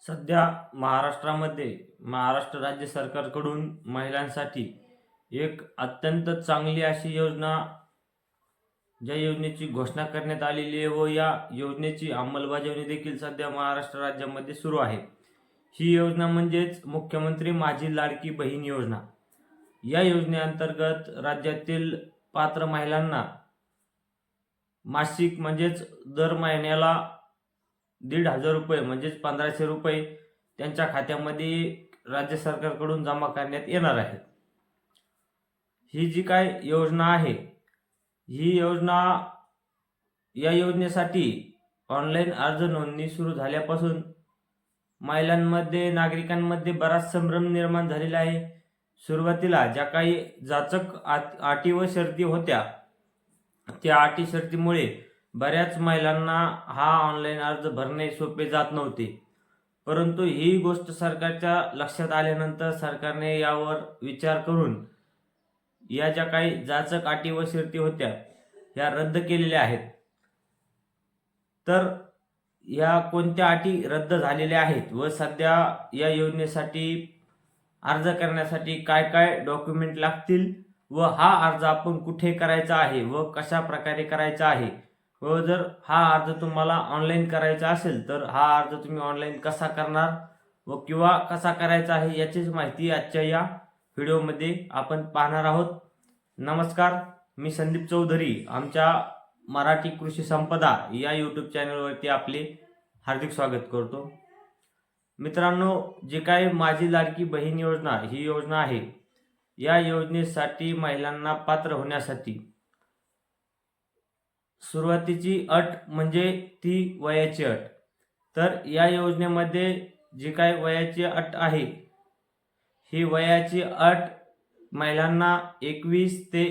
सध्या महाराष्ट्रामध्ये महाराष्ट्र राज्य सरकारकडून महिलांसाठी एक अत्यंत चांगली अशी योजना, ज्या योजनेची घोषणा करण्यात आलेली आहे व या योजनेची अंमलबजावणी देखील सध्या महाराष्ट्र राज्यामध्ये सुरू आहे. ही योजना म्हणजेच मुख्यमंत्री माझी लाडकी बहीण योजना. या योजनेअंतर्गत राज्यातील पात्र महिलांना मासिक म्हणजेच दर महिन्याला 1,500 रुपये म्हणजेच 1,500 रुपये त्यांच्या खात्यामध्ये राज्य सरकारकडून जमा करण्यात येणार आहेत. ही जी काय योजना आहे, ही योजना या योजनेसाठी ऑनलाईन अर्ज नोंदणी सुरू झाल्यापासून महिलांमध्ये, नागरिकांमध्ये बराच संभ्रम निर्माण झालेला आहे. सुरुवातीला ज्या काही जाचक अटी व शर्ती होत्या, त्या अटी शर्तीमुळे बऱ्याच महिलांना हा ऑनलाईन अर्ज भरणे सोपे जात नव्हते. परंतु ही गोष्ट सरकारच्या लक्षात आल्यानंतर सरकारने यावर विचार करून या ज्या काही जाचक अटी व शर्ती होत्या ह्या रद्द केलेल्या आहेत. तर या कोणत्या अटी रद्द झालेल्या आहेत व सध्या या योजनेसाठी अर्ज करण्यासाठी काय काय डॉक्युमेंट लागतील व हा अर्ज आपण कुठे करायचा आहे व कशा प्रकारे करायचा आहे, व जर हा अर्ज तुम्हाला ऑनलाईन करायचा असेल तर हा अर्ज तुम्ही ऑनलाईन कसा करणार व किंवा कसा करायचा आहे याचीच माहिती आजच्या या व्हिडिओमध्ये आपण पाहणार आहोत. नमस्कार, मी संदीप चौधरी. आमच्या मराठी कृषी संपदा या यूट्यूब चॅनलवरती आपले हार्दिक स्वागत करतो. मित्रांनो, जे काही माझी लाडकी बहीण योजना ही योजना आहे, या योजनेसाठी महिलांना पात्र होण्यासाठी सुरुवातीची अट म्हणजे ती वयाची अट. तर या योजनेमध्ये जी काही वयाची अट आहे, ही वयाची अट महिलांना 21 ते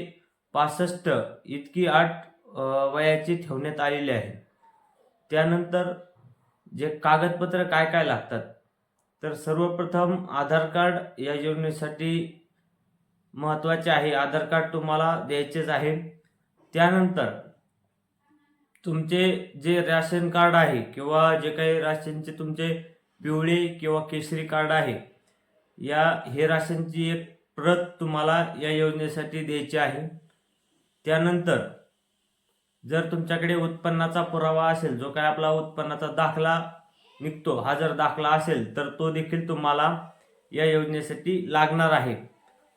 65 इतकी अट वयाची ठेवण्यात आलेली आहे. त्यानंतर जे कागदपत्र काय काय लागतात, तर सर्वप्रथम आधार कार्ड या योजनेसाठी महत्त्वाचे आहे. आधार कार्ड तुम्हाला द्यायचेच आहे. त्यानंतर तुमचे जे राशन कार्ड आहे किंवा जे काही राशनचे तुमचे पिवळे किंवा केशरी कार्ड आहे, हे राशनची एक प्रत तुम्हाला या योजनेसाठी द्यायची आहे. त्यानंतर जर तुमच्याकडे उत्पन्नाचा पुरावा असेल, जो काय आपला उत्पन्नाचा दाखला निघतो, हा जर दाखला असेल तर तो देखील तुम्हाला या योजनेसाठी लागणार आहे.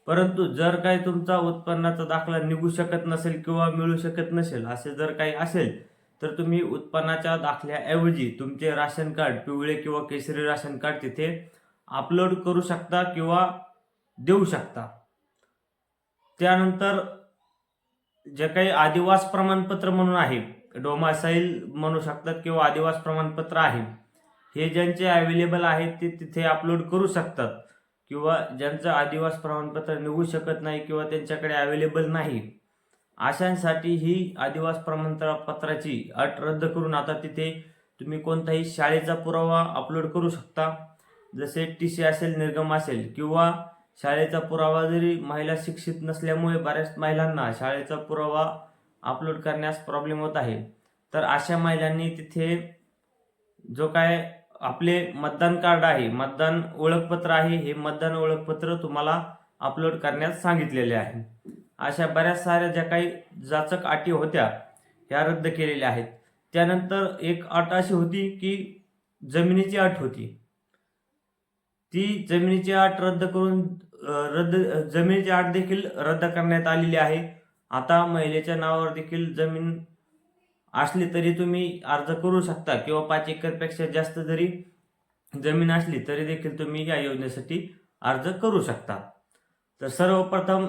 परंतु जर काही तुमचा उत्पन्नाचा दाखला निघू शकत नसेल किंवा मिळू शकत नसेल, असे जर काही असेल तर तुम्ही उत्पन्नाच्या दाखल्याऐवजी तुमचे राशन कार्ड, पिवळे किंवा केशरी राशन कार्ड तिथे अपलोड करू शकता किंवा देऊ शकता. त्यानंतर जे काही आदिवास प्रमाणपत्र म्हणून आहे, डोमासाईल म्हणू शकतात किंवा आदिवास प्रमाणपत्र आहे, हे ज्यांचे अवेलेबल आहेत ते तिथे अपलोड करू शकतात. किंवा ज्यांचं आदिवास प्रमाणपत्र निघू शकत नाही किंवा त्यांच्याकडे अवेलेबल नाही, अशांसाठी ही आदिवास प्रमाणपत्राची अट रद्द करून आता तिथे तुम्ही कोणताही शाळेचा पुरावा अपलोड करू शकता. जसे TC असेल, निर्गम असेल, किंवा शाळेचा पुरावा जरी महिला शिक्षित नसल्यामुळे बऱ्याच महिलांना शाळेचा पुरावा अपलोड करण्यास प्रॉब्लेम होत आहे, तर अशा महिलांनी तिथे जो काय आपले मतदान कार्ड आहे, मतदान ओळखपत्र आहे, हे मतदान ओळखपत्र तुम्हाला अपलोड करण्यास सांगितलेले आहे. अशा बऱ्याच साऱ्या ज्या काही जाचक अटी होत्या ह्या रद्द केलेल्या आहेत. त्यानंतर एक अट अशी होती की जमिनीची अट होती. ती जमिनीची अट रद्द करून जमिनीची अट देखील रद्द करण्यात आलेली आहे. आता महिलेच्या नावावर देखील जमीन असली तरी तुम्ही अर्ज करू शकता किंवा 5 एकरपेक्षा जास्त जरी जमीन असली तरी देखील तुम्ही या योजनेसाठी अर्ज करू शकता. तर सर्वप्रथम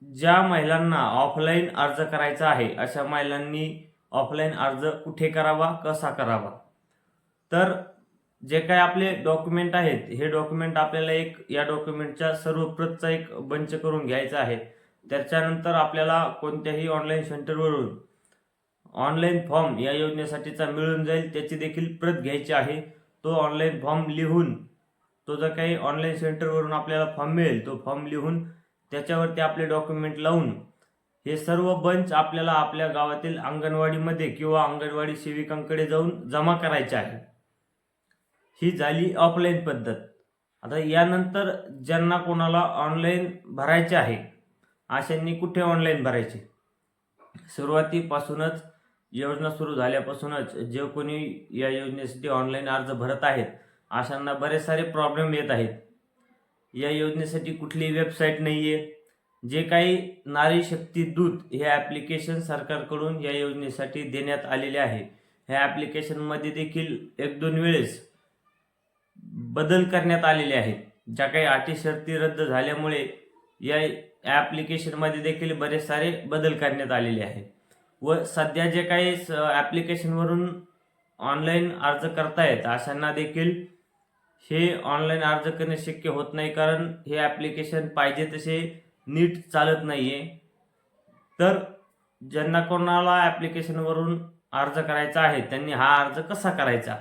ज्या महिलांना ऑफलाईन अर्ज करायचा आहे, अशा महिलांनी ऑफलाईन अर्ज कुठे करावा, कसा करावा, तर जे काही आपले डॉक्युमेंट आहेत, हे डॉक्युमेंट आपल्याला या डॉक्युमेंटच्या सर्व प्रतचा एक बंच करून घ्यायचा आहे. त्याच्यानंतर आपल्याला कोणत्याही ऑनलाईन सेंटरवरून ऑनलाईन फॉर्म या योजनेसाठीचा मिळून जाईल, त्याची देखील प्रत घ्यायची आहे. तो ऑनलाईन फॉर्म लिहून, तो जो काही ऑनलाईन सेंटरवरून आपल्याला फॉर्म मिळेल, तो फॉर्म लिहून त्याच्यावरती आपले डॉक्युमेंट लावून हे सर्व बंच आपल्याला आपल्या गावातील अंगणवाडीमध्ये किंवा अंगणवाडी सेविकांकडे जाऊन जमा करायचे आहे. ही झाली ऑफलाईन पद्धत. आता यानंतर ज्यांना कोणाला ऑनलाईन भरायचे आहे अशांनी कुठे ऑनलाईन भरायचे? सुरुवातीपासूनच योजना सुरू झाल्यापासूनच जे कोणी या योजनेसाठी ऑनलाईन अर्ज भरत आहेत अशांना बरेच सारे प्रॉब्लेम येत आहेत. या योजनेसाठी कुठलीही वेबसाईट नाही आहे. जे काही नारी शक्ती दूत हे ॲप्लिकेशन सरकारकडून या योजनेसाठी देण्यात आलेले आहे. ह्या ॲप्लिकेशनमध्ये देखील 1-2 वेळेस बदल करण्यात आलेले आहेत. ज्या काही अटी शर्ती रद्द झाल्यामुळे या ॲप्लिकेशनमध्ये देखील बरेच सारे बदल करण्यात आलेले आहेत. व सध्या जे काही ॲप्लिकेशनवरून ऑनलाईन अर्ज करतायत अशांना देखील हे ऑनलाईन अर्ज करणे शक्य होत नाही, कारण हे ॲप्लिकेशन पाहिजे तसे नीट चालत नाही आहे. तर ज्यांना कोणाला ॲप्लिकेशनवरून अर्ज करायचा आहे त्यांनी हा अर्ज कसा करायचा?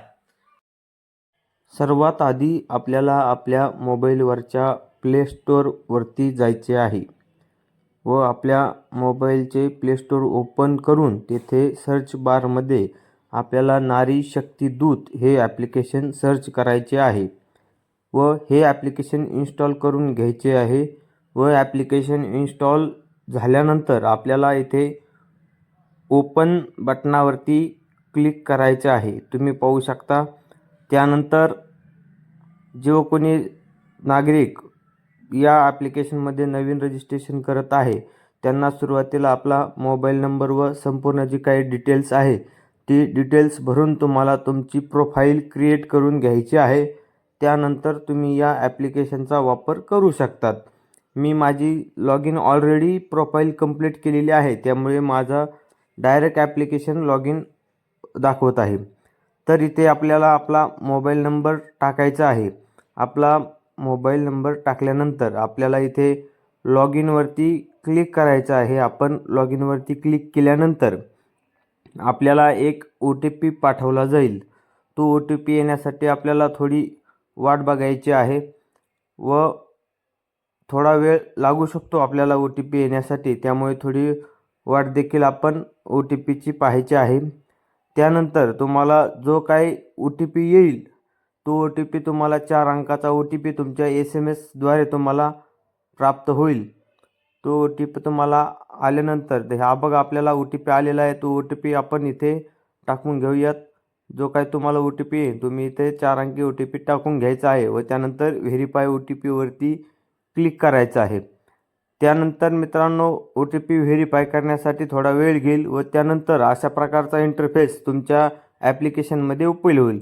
सर्वात आधी आपल्याला आपल्या मोबाईलवरच्या प्ले स्टोअरवरती जायचे आहे व आपल्या मोबाईलचे प्ले स्टोअर ओपन करून तेथे सर्च बारमध्ये आपल्याला नारी शक्ती दूत हे ॲप्लिकेशन सर्च करायचे आहे व हे ॲप्लिकेशन इन्स्टॉल करून घ्यायचे आहे. व ॲप्लिकेशन इन्स्टॉल झाल्यानंतर आपल्याला इथे ओपन बटनावरती क्लिक करायचे आहे. तुम्ही पाहू शकता. त्यानंतर जो कोणी नागरिक या ॲप्लिकेशनमध्ये नवीन रजिस्ट्रेशन करत आहे त्यांना सुरुवातीला आपला मोबाईल नंबर व संपूर्ण जी काही डिटेल्स आहे ती डिटेल्स भरून तुम्हाला तुमची प्रोफाईल क्रिएट करून घ्यायची आहे. त्यानंतर तुम्ही या ॲप्लिकेशनचा वापर करू शकतात. मी माझी log in already profile complete केलेली आहे, त्यामुळे माझा डायरेक्ट ॲप्लिकेशन लॉग इन दाखवत आहे. तर इथे आपल्याला आपला मोबाईल नंबर टाकायचा आहे. आपला मोबाईल नंबर टाकल्यानंतर आपल्याला इथे लॉग इनवरती क्लिक करायचं आहे. आपण लॉग इनवरती क्लिक केल्यानंतर आपल्याला एक OTP पाठवला जाईल. तो OTP येण्यासाठी आपल्याला थोडी वाट बघायची आहे व थोडा वेळ लागू शकतो आपल्याला OTP येण्यासाठी, त्यामुळे थोडी वाट देखील आपण OTPची पाहायची आहे. त्यानंतर तुम्हाला जो काही OTP येईल तो OTP तुम्हाला 4 अंकाचा OTP तुमच्या SMS द्वारे तुम्हाला प्राप्त होईल. तो OTP तुम्हाला आल्यानंतर हा बघा आपल्याला OTP आलेला आहे. तो OTP आपण इथे टाकून घेऊयात. जो काही तुम्हाला OTP येईल तुम्ही इथे 4 अंकी OTP टाकून घ्यायचा आहे व त्यानंतर व्हेरीफाय OTPवरती क्लिक करायचं आहे. त्यानंतर मित्रांनो OTP व्हेरीफाय करण्यासाठी थोडा वेळ घेईल व त्यानंतर अशा प्रकारचा इंटरफेस तुमच्या ॲप्लिकेशनमध्ये उपलब्ध होईल.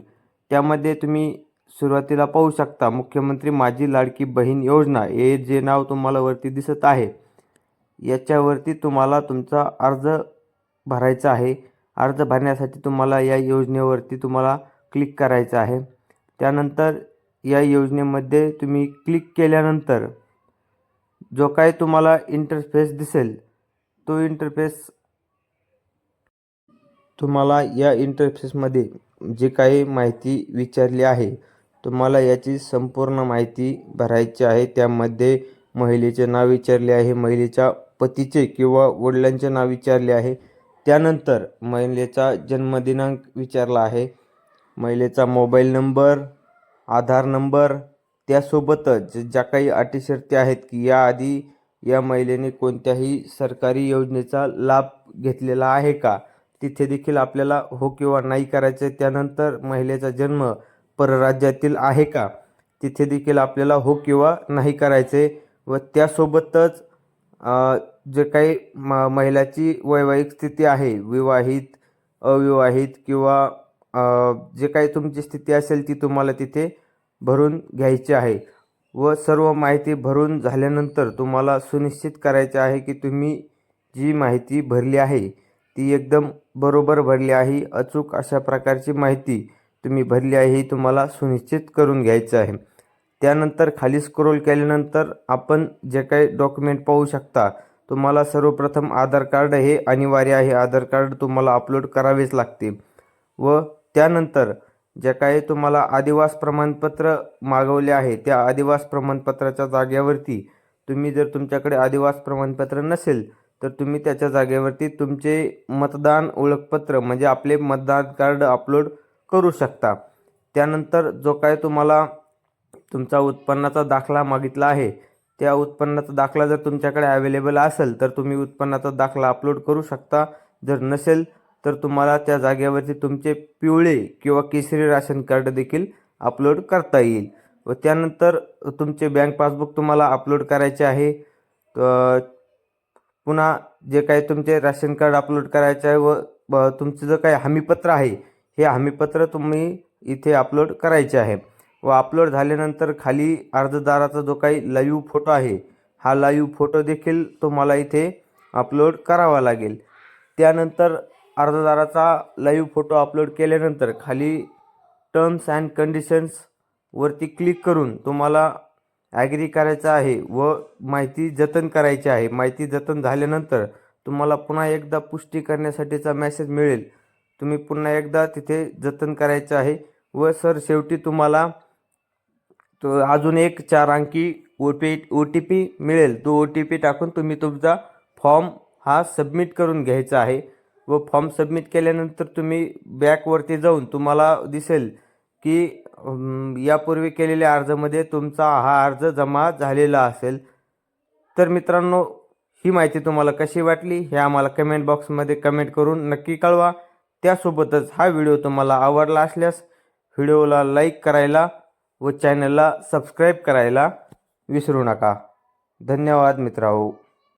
त्यामध्ये तुम्ही सुरुवातीला पाहू शकता मुख्यमंत्री माझी लाडकी बहीण योजना हे जे नाव तुम्हाला वरती दिसत आहे याच्यावरती तुम्हाला तुमचा अर्ज भरायचा आहे. अर्ज भरण्यासाठी तुम्हाला या योजनेवरती तुम्हाला क्लिक करायचं आहे. त्यानंतर या योजनेमध्ये तुम्ही क्लिक केल्यानंतर जो काही तुम्हाला इंटरफेस दिसेल तो इंटरफेस तुम्हाला या इंटरफेसमध्ये जे काही माहिती विचारली आहे तुम्हाला याची संपूर्ण माहिती भरायची आहे. त्यामध्ये महिलेचे नाव विचारले आहे, महिलेच्या पतीचे किंवा वडिलांचे नाव विचारले आहे. त्यानंतर महिलेचा जन्मदिनांक विचारला आहे, महिलेचा मोबाईल नंबर, आधार नंबर, त्यासोबतच ज्या काही अटी शर्ती आहेत की याआधी या महिलेने कोणत्याही सरकारी योजनेचा लाभ घेतलेला आहे का, तिथे देखील आपल्याला हो किंवा नाही करायचे. त्यानंतर महिलेचा जन्म परराज्यातील आहे का, तिथे देखील आपल्याला हो किंवा नाही करायचे. व त्यासोबतच जे काही महिलाची वैवाहिक स्थिती आहे, विवाहित, अविवाहित किंवा जे काही तुमची स्थिती असेल ती तुम्हाला तिथे भरून घ्यायची आहे. व सर्व माहिती भरून झाल्यानंतर तुम्हाला सुनिश्चित करायचे आहे की तुम्ही जी माहिती भरली आहे ती एकदम बरोबर भरली आहे. अचूक अशा प्रकारची माहिती तुम्ही भरली आहे ही तुम्हाला सुनिश्चित करून घ्यायचं आहे. त्यानंतर खाली स्क्रोल केल्यानंतर आपण जे काही डॉक्युमेंट पाहू शकता. तुम्हाला सर्वप्रथम आधार कार्ड हे अनिवार्य आहे. आधार कार्ड तुम्हाला अपलोड करावेच लागते. व त्यानंतर जे काही तुम्हाला आदिवास प्रमाणपत्र मागवले आहे त्या आदिवास प्रमाणपत्राच्या जागेवरती तुम्ही जर तुमच्याकडे आदिवास प्रमाणपत्र नसेल तर तुम्ही त्याच्या जागेवरती तुमचे मतदान ओळखपत्र म्हणजे आपले मतदान कार्ड अपलोड करू शकता. त्यानंतर जो काय तुम्हाला तुमचा उत्पन्नाचा दाखला मागितला आहे, त्या उत्पन्नाचा दाखला जर तुमच्याकडे अवेलेबल असेल तर तुम्ही उत्पन्नाचा दाखला अपलोड करू शकता. जर नसेल तर तुम्हाला त्या जागेवरती तुमचे पिवळे किंवा केशरी राशन कार्ड देखील अपलोड करता येईल. व त्यानंतर तुमचे बँक पासबुक तुम्हाला अपलोड करायचे आहे. पुन्हा जे काही तुमचे राशन कार्ड अपलोड करायचे आहे व तुमचं जे काही हमीपत्र आहे, हे हमीपत्र तुम्ही इथे अपलोड करायचे आहे. व अपलोड झाल्यानंतर खाली अर्जदाराचा जो काही लाईव्ह फोटो आहे, हा लाईव्ह फोटो देखील तुम्हाला इथे अपलोड करावा लागेल. त्यानंतर अर्जदाराचा लाईव्ह फोटो अपलोड केल्यानंतर खाली टर्म्स अँड कंडिशन्स वरती क्लिक करून तुम्हाला ॲग्री करायचं आहे व माहिती जतन करायची आहे. माहिती जतन झाल्यानंतर तुम्हाला पुन्हा एकदा पुष्टी करण्यासाठीचा मेसेज मिळेल. तुम्ही पुन्हा एकदा तिथे जतन करायचं आहे व सर शेवटी तुम्हाला तो अजून एक 4 अंकी OTP मिळेल. तो OTP टाकून तुम्ही तुमचा फॉर्म हा सबमिट करून घ्यायचा आहे. व फॉर्म सबमिट केल्यानंतर तुम्ही बॅकवरती जाऊन तुम्हाला दिसेल की यापूर्वी केलेल्या अर्जामध्ये तुमचा हा अर्ज जमा झालेला असेल. तर मित्रांनो, ही माहिती तुम्हाला कशी वाटली हे आम्हाला कमेंट बॉक्समध्ये कमेंट करून नक्की कळवा. त्यासोबतच हा व्हिडिओ तुम्हाला आवडला असल्यास व्हिडिओला लाईक करायला व चॅनलला सबस्क्राईब करायला विसरू नका. धन्यवाद मित्रांनो.